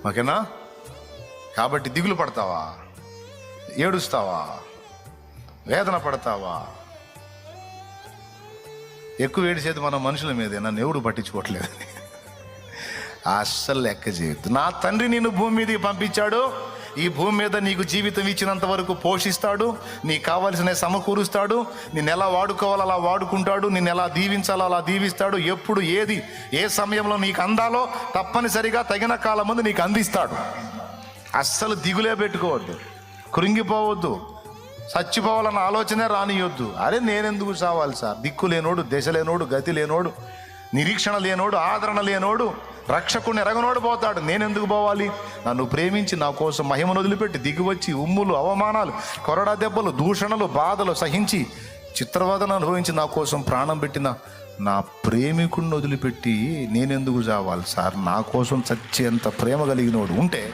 ఓకేనా? కాబట్టి దిగులు పడతావా, ఏడుస్తావా, వేదన పడతావా? ఎక్కువ ఏడిసేది మన మనుషుల మీదే, నన్ను ఎవడు పట్టించుకోవట్లేదు. అస్సలు లెక్క చేయొద్దు. నా తండ్రి నిన్ను భూమి మీదకి పంపించాడు, ఈ భూమి మీద నీకు జీవితం ఇచ్చినంత వరకు పోషిస్తాడు, నీకు కావలసిన సమకూరుస్తాడు, నిన్ను ఎలా వాడుకోవాలో అలా వాడుకుంటాడు, నిన్ను ఎలా దీవించాలో అలా దీవిస్తాడు. ఎప్పుడు ఏది ఏ సమయంలో నీకు అందాలో తప్పనిసరిగా తగిన కాలం ముందు నీకు అందిస్తాడు. అస్సలు దిగులే పెట్టుకోవద్దు, కృంగిపోవద్దు, చచ్చిపోవాలన్న ఆలోచనే రానియొద్దు. అరే నేనెందుకు చావాలి సార్? దిక్కు లేనోడు, దశ లేనోడు, గతి లేనోడు, నిరీక్షణ లేనోడు, ఆదరణ లేనోడు, రక్షకుని ఎరగనోడు పోతాడు. నేనెందుకు పోవాలి? నన్ను ప్రేమించి నా కోసం మహిమను వదిలిపెట్టి దిగివచ్చి ఉమ్ములు, అవమానాలు, కొరడా దెబ్బలు, దూషణలు, బాధలు సహించి చిత్రవదన అనుభవించి నా కోసం ప్రాణం పెట్టిన నా ప్రేమికుడిని వదిలిపెట్టి నేనెందుకు చావాలి సార్? నా కోసం చచ్చేంత ప్రేమ కలిగినోడు ఉంటే